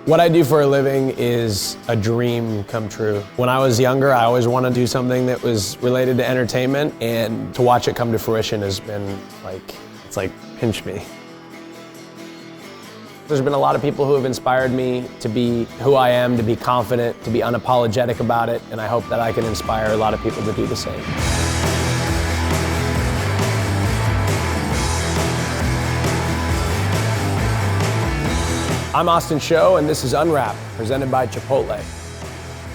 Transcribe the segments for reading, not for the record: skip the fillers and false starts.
What I do for a living is a dream come true. When I was younger, I always wanted to do something that was related to entertainment, and to watch it come to fruition has been like, it's like pinch me. There's been a lot of people who have inspired me to be who I am, to be confident, to be unapologetic about it, and I hope that I can inspire a lot of people to do the same. I'm Austin Show, and this is Unwrapped, presented by Chipotle.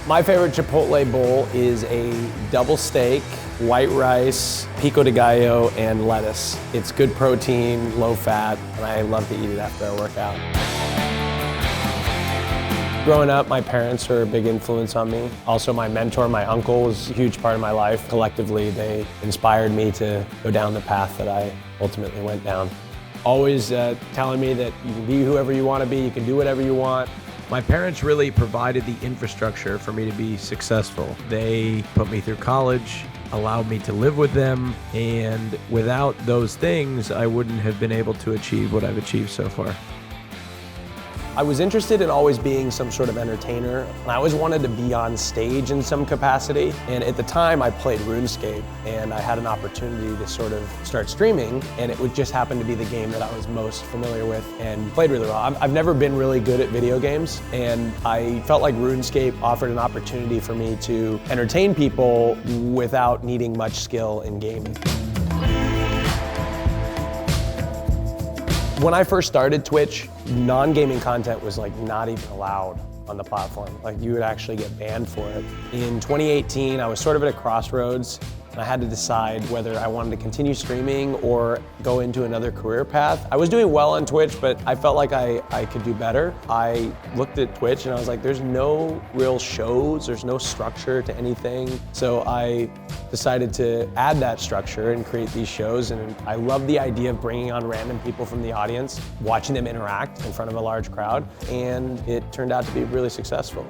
My favorite Chipotle bowl is a double steak, white rice, pico de gallo, and lettuce. It's good protein, low fat, and I love to eat it after I work out. Growing up, my parents were a big influence on me. Also, my mentor, my uncle, was a huge part of my life. Collectively, they inspired me to go down the path that I ultimately went down. Always telling me that you can be whoever you want to be, you can do whatever you want. My parents really provided the infrastructure for me to be successful. They put me through college, allowed me to live with them, and without those things, I wouldn't have been able to achieve what I've achieved so far. I was interested in always being some sort of entertainer, and I always wanted to be on stage in some capacity. And at the time, I played Runescape, and I had an opportunity to sort of start streaming, and it would just happen to be the game that I was most familiar with and played really well. I've never been really good at video games, and I felt like Runescape offered an opportunity for me to entertain people without needing much skill in gaming. When I first started Twitch, non-gaming content was like not even allowed on the platform. Like you would actually get banned for it. In 2018, I was sort of at a crossroads, and I had to decide whether I wanted to continue streaming or go into another career path. I was doing well on Twitch, but I felt like I could do better. I looked at Twitch and I was like, there's no real shows, there's no structure to anything. So I decided to add that structure and create these shows, and I love the idea of bringing on random people from the audience, watching them interact in front of a large crowd, and it turned out to be really successful.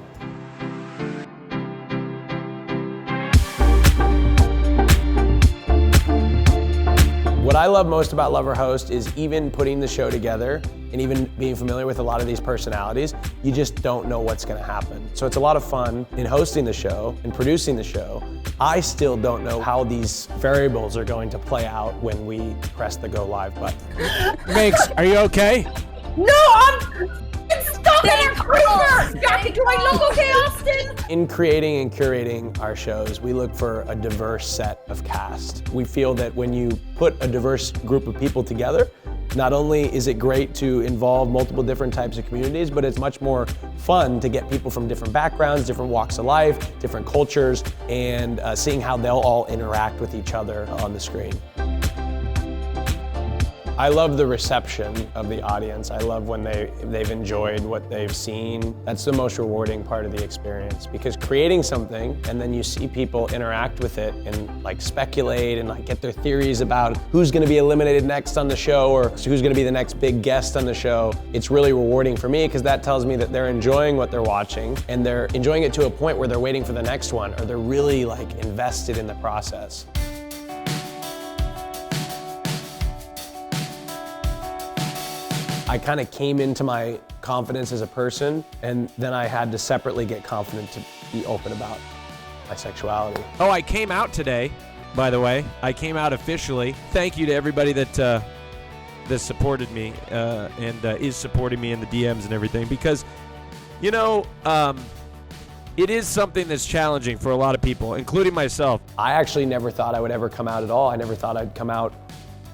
What I love most about Love or Host is even putting the show together and even being familiar with a lot of these personalities, you just don't know what's gonna happen. So it's a lot of fun in hosting the show and producing the show. I still don't know how these variables are going to play out when we press the go live button. Makes, are you okay? No, I'm stuck in a freezer! Do I look okay, Austin? In creating and curating our shows, we look for a diverse set of cast. We feel that when you put a diverse group of people together, not only is it great to involve multiple different types of communities, but it's much more fun to get people from different backgrounds, different walks of life, different cultures, and seeing how they'll all interact with each other on the screen. I love the reception of the audience. I love when they've enjoyed what they've seen. That's the most rewarding part of the experience, because creating something and then you see people interact with it and like speculate and like get their theories about who's gonna be eliminated next on the show or who's gonna be the next big guest on the show. It's really rewarding for me because that tells me that they're enjoying what they're watching and they're enjoying it to a point where they're waiting for the next one, or they're really like invested in the process. I kind of came into my confidence as a person, and then I had to separately get confident to be open about my sexuality. Oh, I came out today, by the way. I came out officially. Thank you to everybody that supported me and is supporting me in the DMs and everything, because, you know, it is something that's challenging for a lot of people, including myself. I actually never thought I would ever come out at all. I never thought I'd come out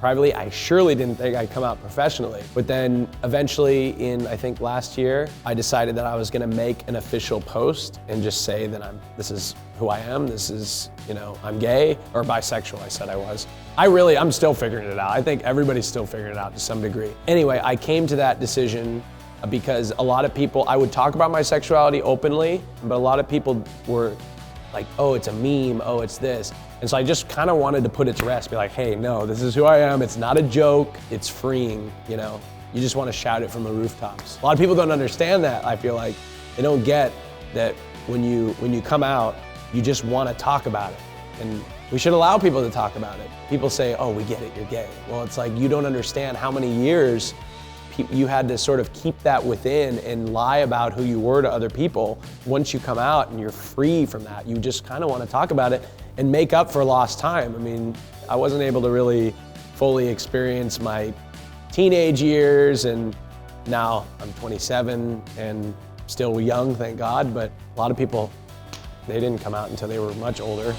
privately. I surely didn't think I'd come out professionally. But then eventually in, I think last year, I decided that I was gonna make an official post and just say that this is who I am, this is, you know, I'm gay or bisexual, I said I was. I'm still figuring it out. I think everybody's still figuring it out to some degree. Anyway, I came to that decision because a lot of people, I would talk about my sexuality openly, but a lot of people were like, oh, it's a meme, oh, it's this. And so I just kind of wanted to put it to rest, be like, hey, no, this is who I am. It's not a joke, it's freeing, you know? You just want to shout it from the rooftops. A lot of people don't understand that, I feel like. They don't get that when you come out, you just want to talk about it. And we should allow people to talk about it. People say, oh, we get it, you're gay. Well, it's like, you don't understand how many years you had to sort of keep that within and lie about who you were to other people. Once you come out and you're free from that, you just kind of want to talk about it and make up for lost time. I mean, I wasn't able to really fully experience my teenage years, and now I'm 27 and still young, thank God, but a lot of people, they didn't come out until they were much older.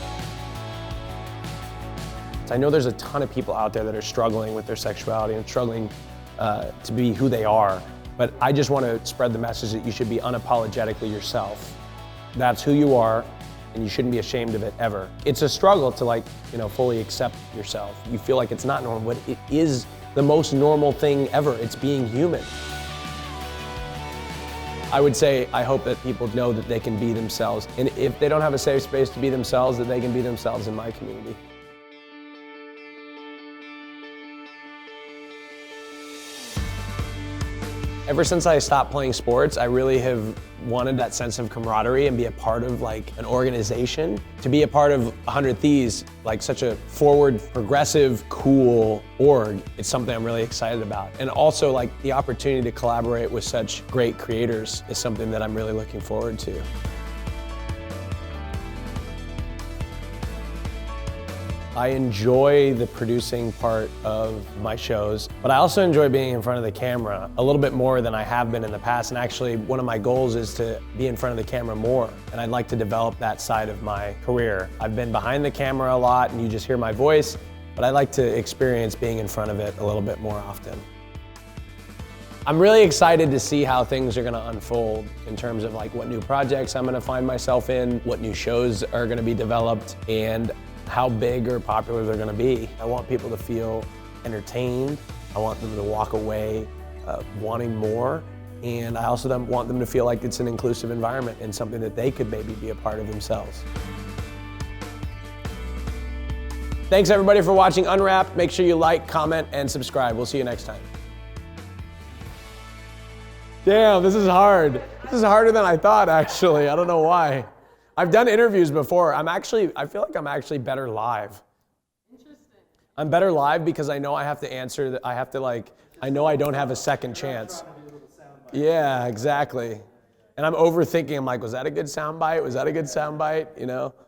I know there's a ton of people out there that are struggling with their sexuality and struggling to be who they are, but I just want to spread the message that you should be unapologetically yourself. That's who you are, and you shouldn't be ashamed of it ever. It's a struggle to fully accept yourself. You feel like it's not normal, but it is the most normal thing ever. It's being human. I would say, I hope that people know that they can be themselves, and if they don't have a safe space to be themselves, that they can be themselves in my community. Ever since I stopped playing sports, I really have wanted that sense of camaraderie and be a part of an organization. To be a part of 100 Thieves, such a forward, progressive, cool org, it's something I'm really excited about. And also the opportunity to collaborate with such great creators is something that I'm really looking forward to. I enjoy the producing part of my shows, but I also enjoy being in front of the camera a little bit more than I have been in the past. And actually, one of my goals is to be in front of the camera more. And I'd like to develop that side of my career. I've been behind the camera a lot and you just hear my voice, but I'd like to experience being in front of it a little bit more often. I'm really excited to see how things are gonna unfold in terms of what new projects I'm gonna find myself in, what new shows are gonna be developed, and how big or popular they're gonna be. I want people to feel entertained. I want them to walk away wanting more. And I also want them to feel like it's an inclusive environment and something that they could maybe be a part of themselves. Thanks everybody for watching Unwrapped. Make sure you like, comment, and subscribe. We'll see you next time. Damn, this is hard. This is harder than I thought, actually. I don't know why. I've done interviews before. I feel like I'm actually better live. Interesting. I'm better live because I know I have to answer, I know I don't have a second chance. Yeah, exactly. And I'm overthinking, I'm like, was that a good soundbite? Was that a good soundbite? You know?